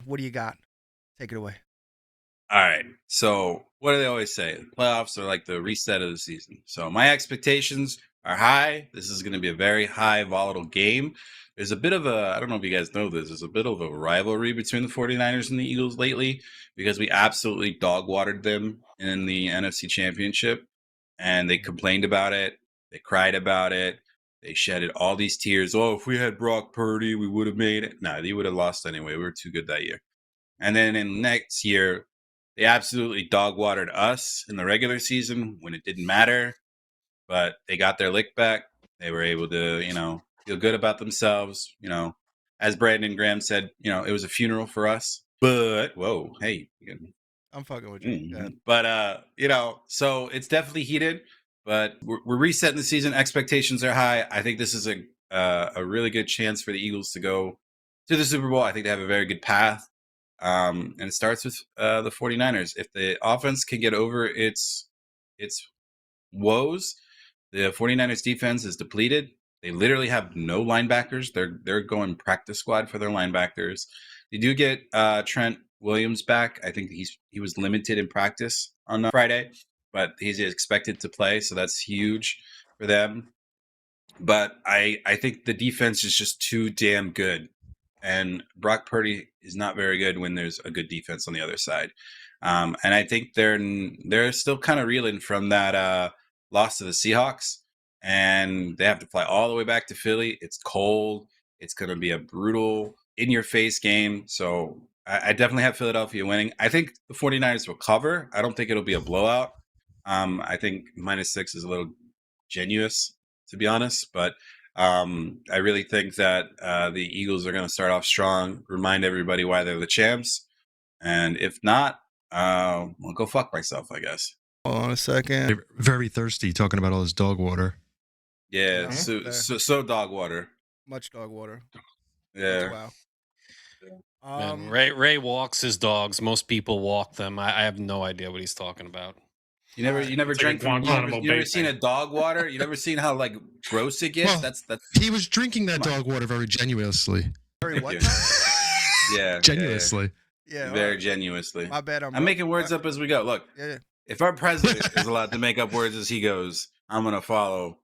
what do you got? Take it away. All right. So what do they always say? The playoffs are like the reset of the season. So my expectations are high. This is going to be a very high volatile game. There's a bit of a, I don't know if you guys know this, there's a bit of a rivalry between the 49ers and the Eagles lately because we absolutely dog watered them in the NFC Championship, and they complained about it. They cried about it. They shedded all these tears. Oh, if we had Brock Purdy, we would have made it. No, they would have lost anyway. We were too good that year. And then in next year, they absolutely dog watered us in the regular season when it didn't matter, but they got their lick back. They were able to, feel good about themselves. As Brandon Graham said, it was a funeral for us. But whoa, hey, I'm fucking with you. But so it's definitely heated. But we're resetting the season. Expectations are high. I think this is a really good chance for the Eagles to go to the Super Bowl. I think they have a very good path. And it starts with the 49ers. If the offense can get over its woes, the 49ers defense is depleted. They literally have no linebackers. They're going practice squad for their linebackers. They do get Trent Williams back. I think he was limited in practice on Friday, but he's expected to play, so that's huge for them. But I think the defense is just too damn good. And Brock Purdy is not very good when there's a good defense on the other side. And I think they're still kind of reeling from that loss to the Seahawks. And they have to fly all the way back to Philly. It's cold. It's going to be a brutal, in-your-face game. So I definitely have Philadelphia winning. I think the 49ers will cover. I don't think it'll be a blowout. I think -6 is a little generous, to be honest. But I really think that the Eagles are going to start off strong, remind everybody why they're the champs. And if not, I'll go fuck myself, I guess. Hold on a second. Very thirsty talking about all this dog water. Yeah, so dog water. Much dog water. Yeah. Wow. Ray walks his dogs. Most people walk them. I have no idea what he's talking about. You never drank from you never seen a dog water? You never seen how like gross it gets? Well, that's he was drinking that dog water very genuinely. Very what? Yeah. Genuinely. Yeah. Very genuinely. My bad. I'm making words up as we go. Look, if our president is allowed to make up words as he goes, I'm gonna follow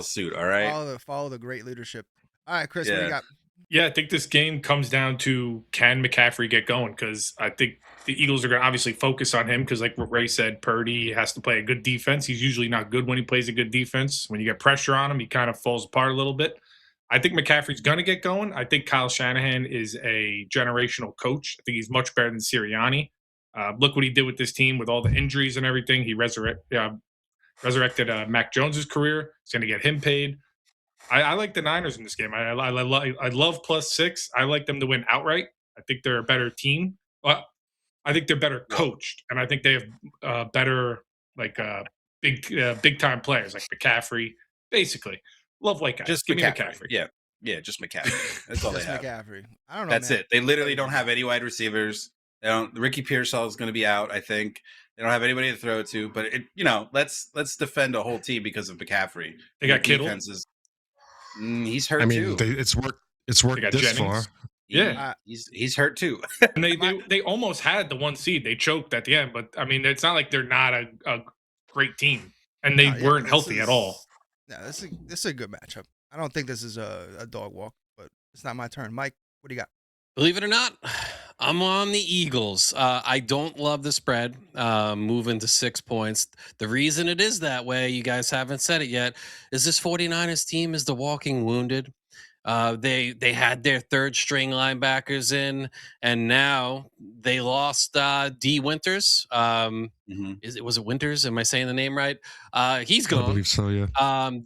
suit. All right. Follow the great leadership. All right, Chris, what do you got? Yeah, I think this game comes down to can McCaffrey get going, because I think the Eagles are going to obviously focus on him because, like what Ray said, Purdy has to play a good defense. He's usually not good when he plays a good defense. When you get pressure on him, he kind of falls apart a little bit. I think McCaffrey's going to get going. I think Kyle Shanahan is a generational coach. I think he's much better than Sirianni. Look what he did with this team with all the injuries and everything. He resurrected Mac Jones's career. He's going to get him paid. I like the Niners in this game. I love +6. I like them to win outright. I think they're a better team. I think they're better coached, and I think they have better big time players like McCaffrey. Basically, love white guys. Just give McCaffrey. me McCaffrey. Yeah, just McCaffrey. That's all they have. McCaffrey. I don't know. That's it. They literally don't have any wide receivers. They don't. Ricky Pearsall is going to be out, I think. They don't have anybody to throw to. But let's defend a whole team because of McCaffrey. They got Kittle. He's hurt too. It's worked this Jennings. far. Yeah, he's hurt too. And they almost had the 1 seed. They choked at the end, but I mean, it's not like they're not a great team, and they weren't healthy at all. Yeah, this is a good matchup. I don't think this is a dog walk, but it's not my turn. Mike, what do you got? Believe it or not, I'm on the Eagles. I don't love the spread moving to 6 points. The reason it is that way, you guys haven't said it yet, is this 49ers team is the walking wounded. They had their third string linebackers in, and now they lost D Winters. Was it Winters? Am I saying the name right? He's gone. I believe so, yeah.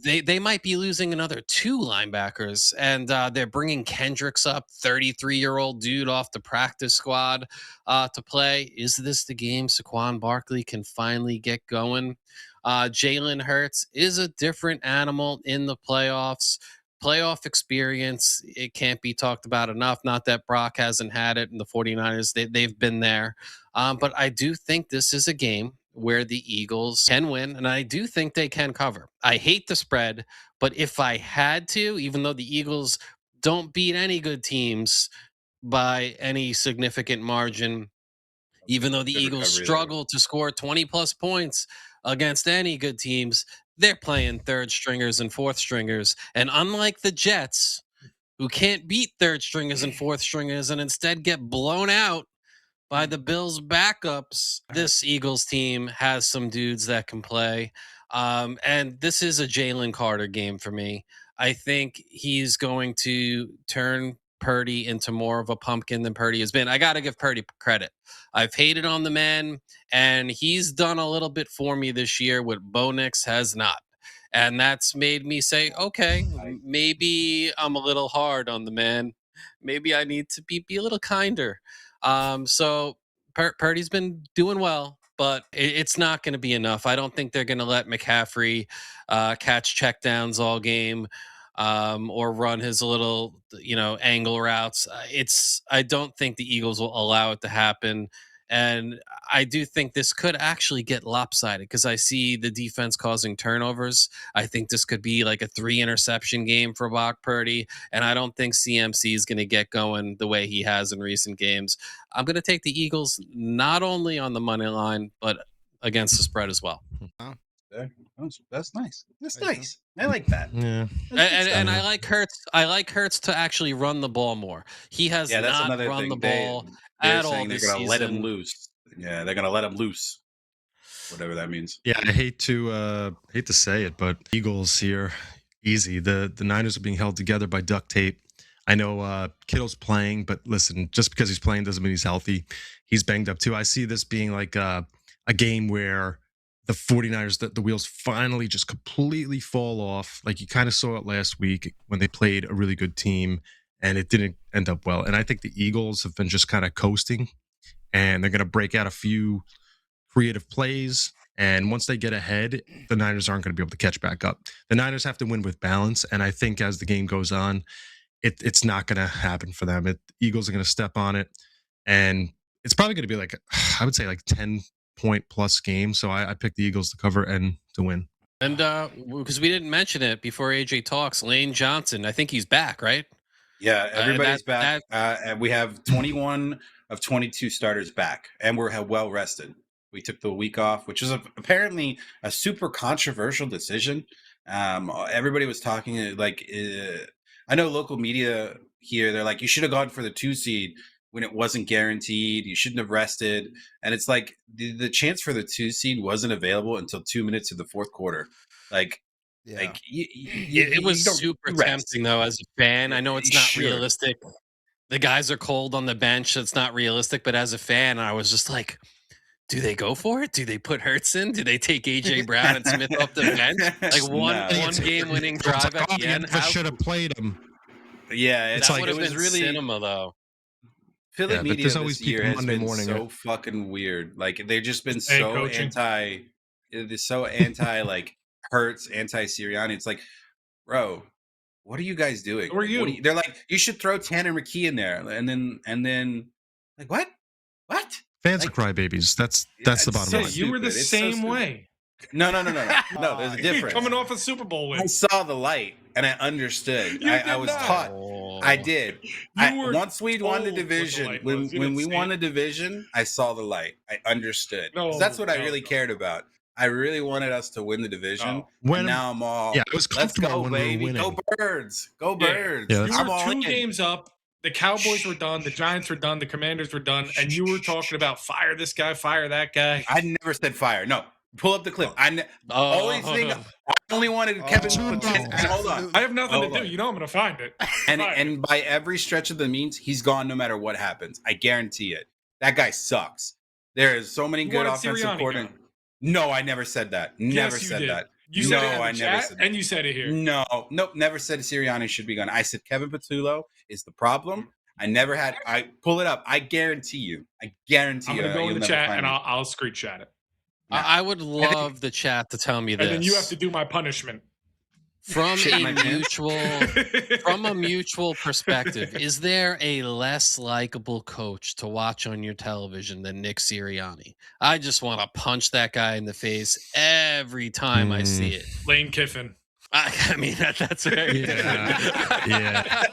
They might be losing another 2 linebackers, and they're bringing Kendricks up, 33-year-old dude off the practice squad to play. Is this the game Saquon Barkley can finally get going? Jalen Hurts is a different animal in the playoffs. Playoff experience, it can't be talked about enough. Not that Brock hasn't had it, and the 49ers, they've been there. But I do think this is a game where the Eagles can win, and I do think they can cover. I hate the spread, but if I had to, even though the Eagles don't beat any good teams, by any significant margin, even though the Good Eagles recovery there. struggle to score 20-plus points against any good teams. They're playing third stringers and fourth stringers. And unlike the Jets, who can't beat third stringers and fourth stringers and instead get blown out by the Bills' backups, this Eagles team has some dudes that can play. And this is a Jalen Carter game for me. I think he's going to turn Purdy into more of a pumpkin than Purdy has been. I got to give Purdy credit. I've hated on the man, and he's done a little bit for me this year what Bo Nix has not. And that's made me say, okay, maybe I'm a little hard on the man. Maybe I need to be a little kinder. So Purdy's been doing well, but it's not going to be enough. I don't think they're going to let McCaffrey catch checkdowns all game or run his little, angle routes. I don't think the Eagles will allow it to happen. And I do think this could actually get lopsided because I see the defense causing turnovers. I think this could be like a 3-interception game for Brock Purdy. And I don't think CMC is going to get going the way he has in recent games. I'm going to take the Eagles not only on the money line, but against the spread as well. That's nice. That's nice. I like that. Yeah. And I like Hurts. I like Hurts to actually run the ball more. He has not run the ball at all this season. They're going to let him loose. Yeah, they're going to let him loose. Whatever that means. Yeah, I hate to say it, but Eagles here, easy. The Niners are being held together by duct tape. I know Kittle's playing, but listen, just because he's playing doesn't mean he's healthy. He's banged up too. I see this being like a game where the 49ers, the wheels finally just completely fall off. Like you kind of saw it last week when they played a really good team and it didn't end up well. And I think the Eagles have been just kind of coasting and they're going to break out a few creative plays. And once they get ahead, the Niners aren't going to be able to catch back up. The Niners have to win with balance. And I think as the game goes on, it's not going to happen for them. Eagles are going to step on it. And it's probably going to be like, I would say like 10-point plus game. So I picked the Eagles to cover and to win. And because we didn't mention it before AJ talks, Lane Johnson, I think he's back, right? Yeah, everybody's back. And we have 21 of 22 starters back, and we're well rested. We took the week off, which is apparently a super controversial decision. Everybody was talking I know local media here, they're like, you should have gone for the 2 seed when it wasn't guaranteed. You shouldn't have rested. And it's like the chance for the 2 seed wasn't available until 2 minutes of the fourth quarter. It was super tempting though as a fan. I know it's not realistic. The guys are cold on the bench. So it's not realistic. But as a fan, I was just like, do they go for it? Do they put Hurts in? Do they take AJ Brown and Smith off the bench? Like one game winning drive at the end. I should have played him. Yeah, it's like it was really cinema though. Philly media this year has been so fucking weird. Like they've just been so anti. They're so anti like Hurts, anti Sirianni. It's like, bro, what are you guys doing? Who are you? They're like, you should throw Tanner McKee in there, and then like what? Fans are crybabies. That's the bottom line. You were the same way. No. No, there's a difference. Coming off a Super Bowl win. I saw the light and I understood. I was taught. I did. Once we won the division, when we won the division, I saw the light. I understood. That's what I really cared about. I really wanted us to win the division. And now I'm all, it was let's go, when baby. We were Go Birds. Go Birds. Yeah, you were 2 games up. The Cowboys were done. The Giants were done. The Commanders were done. And you were talking about fire this guy, fire that guy. I never said fire. No. Pull up the clip. I only wanted Kevin. Hold on. I have nothing to do. You know I'm going to find it. And by every stretch of the means, he's gone no matter what happens. I guarantee it. That guy sucks. There is so many good offensive coordinators. No, I never said that. Never said that. You said it in the chat, and you said it here. Nope, never said Sirianni should be gone. I said Kevin Patullo is the problem. I never had. I pull it up. I guarantee you. I'm going to go in the chat, and I'll screenshot it. No. I would love the chat to tell me this. And then you have to do my punishment. From a mutual perspective, is there a less likable coach to watch on your television than Nick Sirianni? I just want to punch that guy in the face every time I see it. Lane Kiffin. I mean, that's very good. Yeah.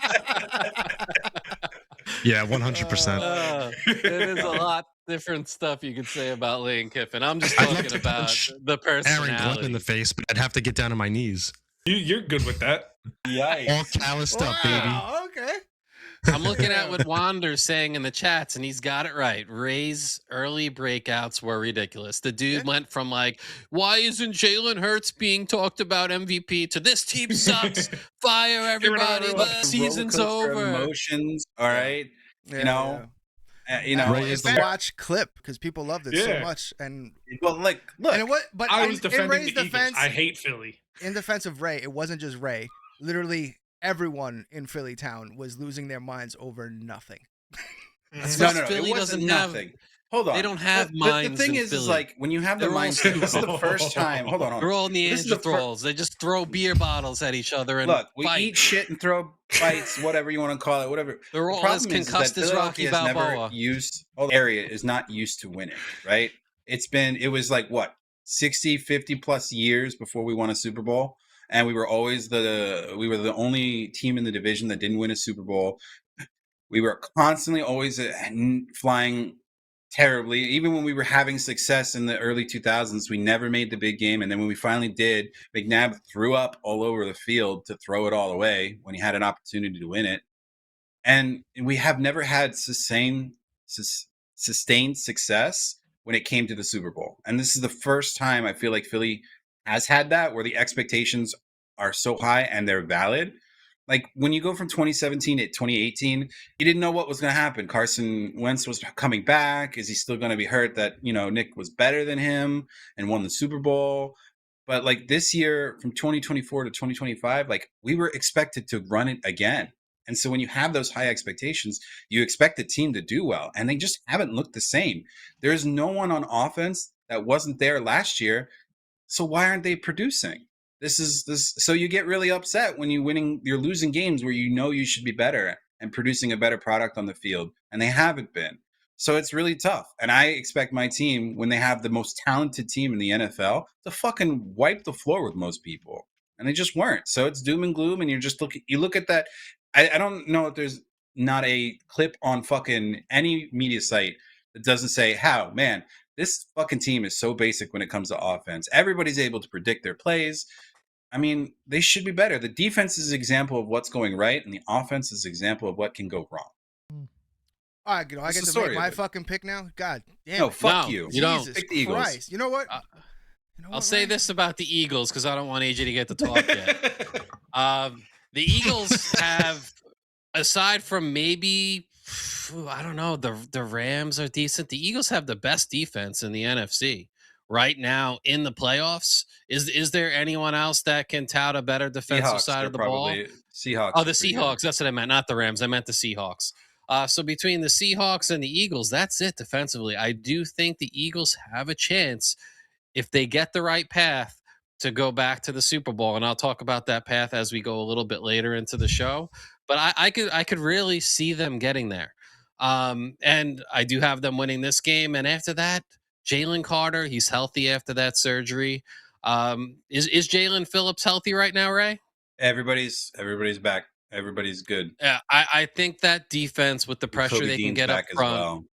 Yeah, 100%. There is a lot different stuff you could say about Lane Kiffin. I'm just I'd love talking to about punch the Aaron Glenn personality. in the face, but I'd have to get down on my knees. You're good with that. All calloused up, baby. Wow, okay. I'm looking at what Wander's saying in the chats, and he's got it right. Ray's early breakouts were ridiculous. The dude went from like, why isn't Jalen Hurts being talked about MVP to this team sucks, fire everybody, the season's over. Emotions, all right. Yeah, You know, Ray is it's the- watch clip because people loved it so much, and well, like, look, and it was, but I was in defending Ray's the Eagles. defense, I hate Philly. in defense of Ray, it wasn't just Ray. Literally everyone in Philly town was losing their minds over nothing. no, Philly it wasn't doesn't have- nothing. Hold on, They don't have the minds thing in is Philly. like when you have the They're all mindset. This is the first time. Hold on. They're all This is the fir- Neanderthals. They just throw beer bottles at each other and Look, we fight. eat shit and throw fights, whatever you want to call it, whatever. They're The all problem as is concussed that as Rocky Philadelphia has Balboa. never used, area is not used to winning, right? It was like what, 60, 50 plus years before we won a Super Bowl. And we were the only team in the division that didn't win a Super Bowl. We were constantly always flying terribly. Even when we were having success in the early 2000s, we never made the big game. And then when we finally did, McNabb threw up all over the field to throw it all away when he had an opportunity to win it. And we have never had sustained success when it came to the Super Bowl. And this is the first time I feel like Philly has had that, where the expectations are so high and they're valid. Like when you go from 2017 to 2018, you didn't know what was going to happen. Carson Wentz was coming back. Is he still going to be hurt that, Nick was better than him and won the Super Bowl? But like this year from 2024 to 2025, like we were expected to run it again. And so when you have those high expectations, you expect the team to do well, and they just haven't looked the same. There's no one on offense that wasn't there last year. So why aren't they producing? So you get really upset when you're losing games where you should be better and producing a better product on the field, and they haven't been. So it's really tough. And I expect my team, when they have the most talented team in the NFL, to fucking wipe the floor with most people. And they just weren't. So it's doom and gloom, and you look at that. I don't know if there's not a clip on fucking any media site that doesn't say, how, man, this fucking team is so basic when it comes to offense. Everybody's able to predict their plays. I mean, they should be better. The defense is an example of what's going right, and the offense is an example of what can go wrong. All right, I get to make my fucking pick now. God damn. No, it. fuck No, you. you don't. Jesus Pick the Eagles. Christ. You know what? I'll say this about the Eagles because I don't want AJ to get to talk yet. The Eagles have, aside from maybe, I don't know, the Rams are decent. The Eagles have the best defense in the NFC right now in the playoffs. Is there anyone else that can tout a better defensive side of the ball? Seahawks. Oh, the Seahawks. That's what I meant. Not the Rams. I meant the Seahawks. So between the Seahawks and the Eagles, that's it defensively. I do think the Eagles have a chance if they get the right path to go back to the Super Bowl. And I'll talk about that path as we go a little bit later into the show. But I could really see them getting there. And I do have them winning this game. And after that, Jalen Carter, he's healthy after that surgery. Is Jalen Phillips healthy right now, Ray? Everybody's back. Everybody's good. Yeah, I think that defense with the pressure Kobe they can Dean's get up back as front, well.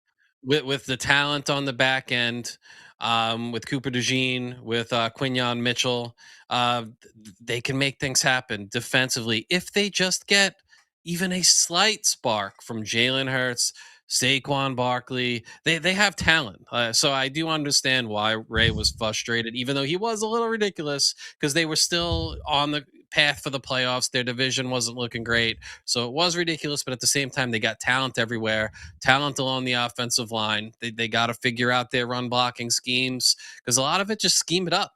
with the talent on the back end, with Cooper DeJean, with Quinyon Mitchell, they can make things happen defensively if they just get even a slight spark from Jalen Hurts, Saquon Barkley. They have talent. So I do understand why Ray was frustrated, even though he was a little ridiculous because they were still on the path for the playoffs. Their division wasn't looking great. So it was ridiculous, but at the same time, they got talent everywhere, talent along the offensive line. They got to figure out their run blocking schemes because a lot of it just scheme it up.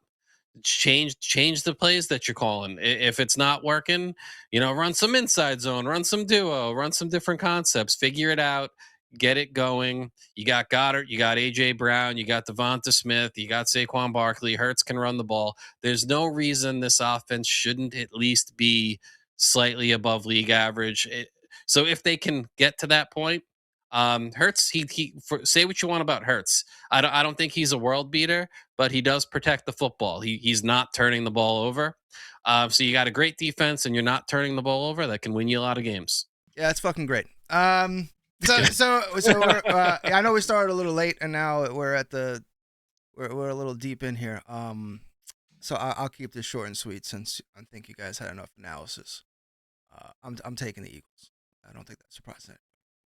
Change the plays that you're calling. If it's not working, run some inside zone, run some duo, run some different concepts, figure it out, get it going. You got Goddard, you got AJ Brown, you got Devonta Smith, you got Saquon Barkley. Hurts can run the ball. There's no reason this offense shouldn't at least be slightly above league average. So if they can get to that point, Hurts, say what you want about Hurts. I don't think he's a world beater, but he does protect the football. He's not turning the ball over. So you got a great defense and you're not turning the ball over. That can win you a lot of games. Yeah, that's fucking great. So we're, I know we started a little late, and now we're a little deep in here. So I'll keep this short and sweet since I think you guys had enough analysis. I'm taking the Eagles. I don't think that surprises